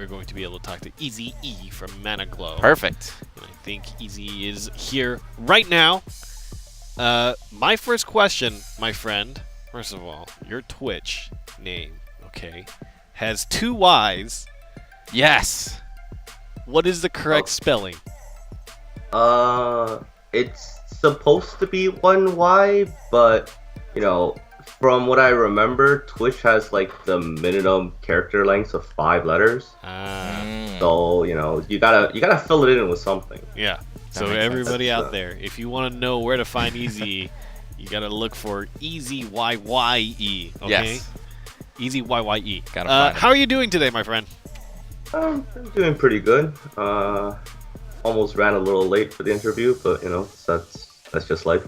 we're going to be able to talk to Easy E from Managlow. Perfect. And I think Easy is here right now. My first question, my friend, first of all, your Twitch name, okay, has 2 Y's. Yes. What is the correct spelling? It's supposed to be 1 Y, but, you know, from what I remember, Twitch has like the minimum character length of 5 letters. So, you know, you gotta fill it in with something. Yeah. So everybody out there, if you want to know where to find Easy, you gotta look for Easy YYE. Okay. Yes. Easy YYE. Gotta find how are you doing today, my friend? I'm doing pretty good. Almost ran a little late for the interview, but you know, that's just life.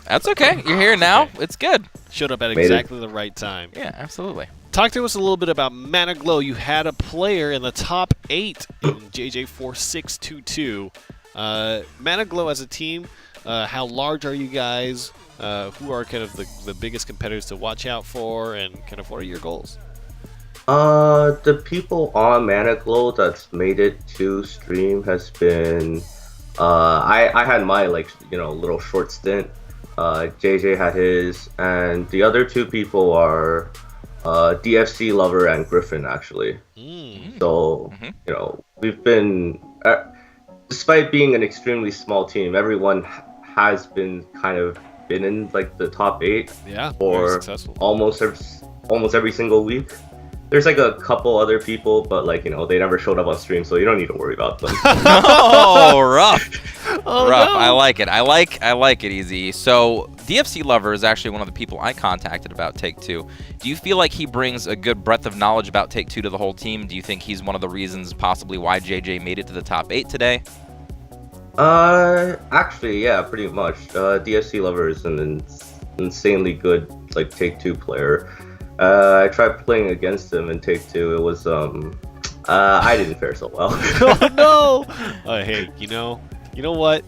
That's okay. You're here now. Okay. It's good. Showed up at Made exactly the right time. Yeah, absolutely. Talk to us a little bit about Managlow. You had a player in the top 8 in JJ4622. Managlow as a team, how large are you guys? Who are kind of the biggest competitors to watch out for, and kind of what are your goals? The people on Managlow that's made it to stream has been, I had my little short stint. JJ had his, and the other 2 people are DFC Lover and Griffin actually. So you know, we've been, despite being an extremely small team, everyone has been in like the top 8 for almost every single week. There's like a couple other people, but like, you know, they never showed up on stream, so you don't need to worry about them. Oh, rough. Oh, rough. no. I like it. I like it, Easy. So DFC Lover is actually one of the people I contacted about Take-Two. Do you feel like he brings a good breadth of knowledge about Take-Two to the whole team? Do you think he's one of the reasons possibly why JJ made it to the top 8 today? Actually, yeah, pretty much. DFC Lover is an insanely good like Take-Two player. I tried playing against him in Take-Two. It was I didn't fare so well. Oh no! Hey, you know what?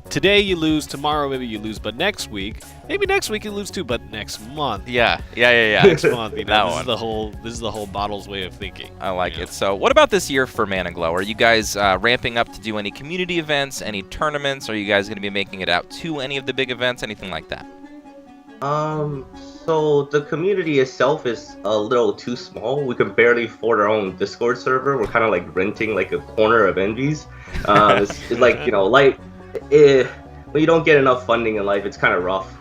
Today you lose, tomorrow maybe you lose, but maybe next week you lose too, but next month. Yeah. Next month, you know, That this is the whole Bottle's way of thinking. I like it. So what about this year for Managlow? Are you guys ramping up to do any community events, any tournaments? Are you guys going to be making it out to any of the big events, anything like that? So the community itself is a little too small. We can barely afford our own Discord server. We're kind of like renting like a corner of Envy's. It's like, you know, when you don't get enough funding in life, it's kind of rough.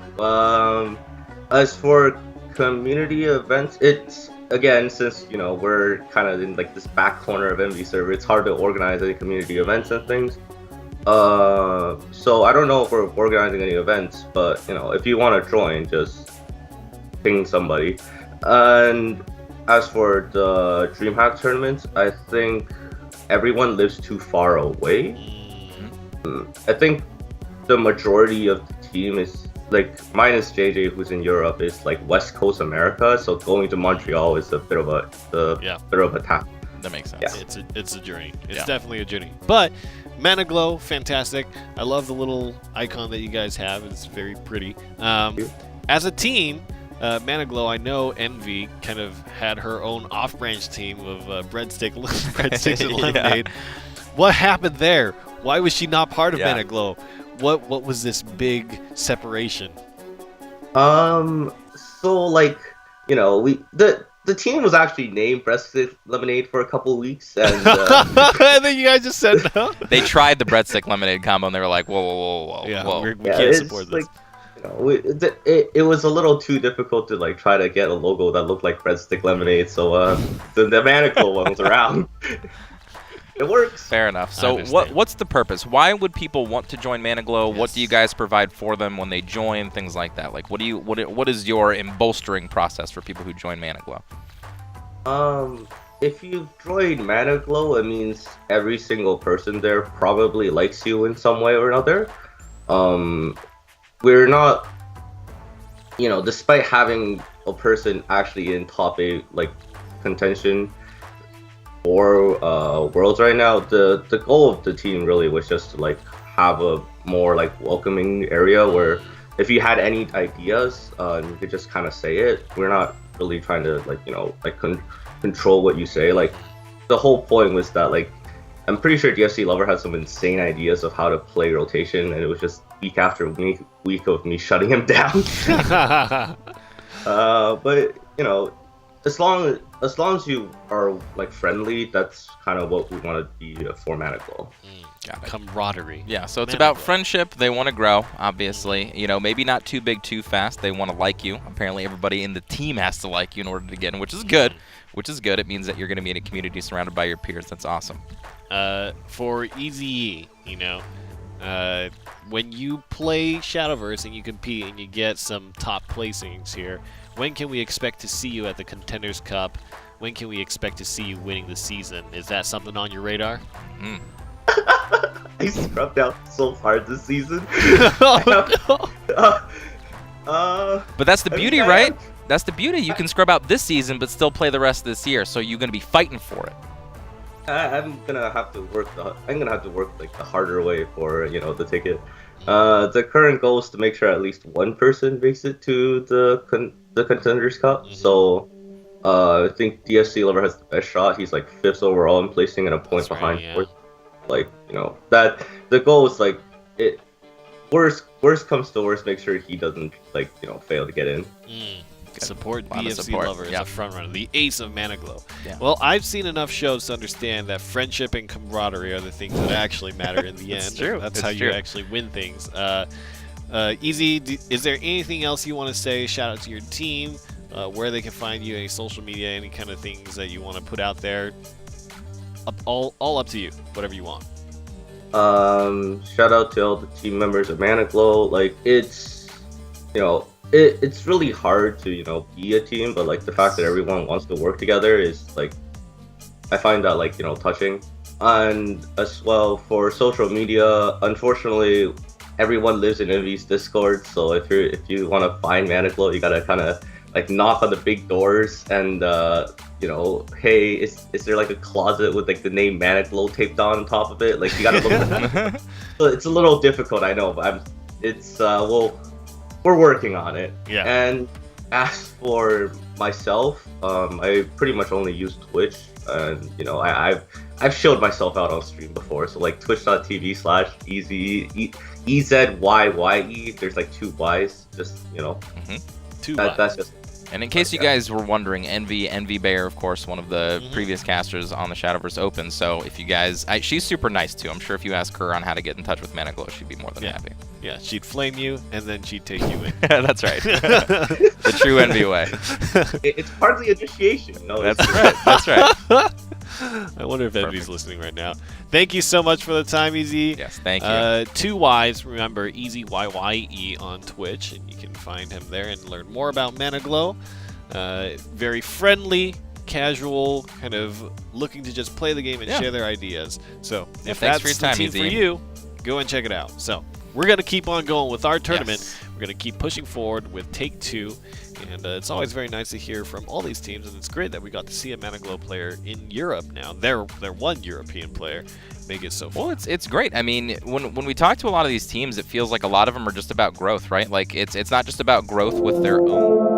As for community events, it's, again, since, you know, we're kind of in like this back corner of Envy server, it's hard to organize any community events and things. So I don't know if we're organizing any events, but, you know, if you want to join, just ping somebody. And as for the DreamHack tournaments, I think everyone lives too far away. I think the majority of the team is like, minus JJ who's in Europe, is like West Coast America, so going to Montreal is a bit of a task. That makes sense. Yeah. It's a journey. It's definitely a journey. But Managlow, fantastic. I love the little icon that you guys have. It's very pretty. As a team, Managlow, I know Envy kind of had her own off-branch team of breadsticks and lemonade. What happened there? Why was she not part of Managlow? What was this big separation? So like, you know, the team was actually named Breadstick Lemonade for a couple of weeks, and and then you guys just said no. They tried the breadstick lemonade combo, and they were like, whoa. We can't support this. Like, you know, it was a little too difficult to like try to get a logo that looked like Breadstick Lemonade, so the Managlow one was around. It works. Fair enough. So what's the purpose? Why would people want to join Managlow? Yes. What do you guys provide for them when they join? Things like that. Like, what is your bolstering process for people who join Managlow? If you join Managlow, it means every single person there probably likes you in some way or another. We're not, you know, despite having a person actually in top 8 like contention for Worlds right now, the goal of the team really was just to like have a more like welcoming area where if you had any ideas, you could just kind of say it. We're not really trying to like, you know, like control what you say. Like, the whole point was that like I'm pretty sure DFC Lover had some insane ideas of how to play rotation, and it was just week after week of me shutting him down. But you know, as long as you are like friendly, that's kind of what we want to be for Managlow. Got it. Camaraderie. Yeah, so it's about friendship. They want to grow, obviously. You know, maybe not too big too fast. They want to like you. Apparently everybody in the team has to like you in order to get in, which is good. It means that you're going to be in a community surrounded by your peers. That's awesome. For Easy, you know, when you play Shadowverse and you compete and you get some top placings here, when can we expect to see you at the Contenders Cup? When can we expect to see you winning the season? Is that something on your radar? I scrubbed out so hard this season. But that's the beauty, right? That's the beauty. You can scrub out this season, but still play the rest of this year. So you're going to be fighting for it. I'm gonna have to work like the harder way for the ticket. The current goal is to make sure at least one person makes it to the Contenders Cup. So I think DFC Lover has the best shot. He's like 5th overall in placing and a point behind. Right, yeah. Like that the goal is like it. Worst comes to worst, make sure he doesn't fail to get in. Support DFC Lover as a frontrunner, the ace of Managlow. Yeah. Well, I've seen enough shows to understand that friendship and camaraderie are the things that actually matter in the end. It's true. That's how you actually win things. Easy, is there anything else you want to say? Shout out to your team, where they can find you, any social media, any kind of things that you want to put out there. All up to you, whatever you want. Shout out to all the team members of Managlow. Like it's it's really hard to be a team, but like the fact that everyone wants to work together is like I find that touching. And as well for social media, unfortunately everyone lives in Envy's Discord, so if you want to find Managlow, you gotta kind of like knock on the big doors and hey, is there like a closet with like the name Managlow taped on top of it? Like you gotta look at that. So it's a little difficult, I know, but we're working on it. Yeah. And as for myself, I pretty much only use Twitch, and I've showed myself out on stream before. So like twitch.tv/EZYYE. There's like 2 Y's, just 2 Y's. That's just. And in case you guys were wondering, Envy Bear, of course, one of the previous casters on the Shadowverse Open. So if you guys, she's super nice too. I'm sure if you ask her on how to get in touch with Managlow, she'd be more than happy. Yeah, she'd flame you and then she'd take you in. That's right. The true Envy way. It's part of the initiation. That's right. That's right. I wonder if Envy's listening right now. Thank you so much for the time, Easy. Yes, thank you. 2 Y's, remember, Easy YYE on Twitch, and you can find him there and learn more about Managlow. Very friendly, casual, kind of looking to just play the game and share their ideas. So if that's the team for you, go and check it out. So we're going to keep on going with our tournament. Yes. We're going to keep pushing forward with Take 2. And it's always very nice to hear from all these teams, and it's great that we got to see a Managlow player in Europe now. They're one European player. Make it so fun. Well, it's great. I mean, when we talk to a lot of these teams, it feels like a lot of them are just about growth, right? Like it's not just about growth with their own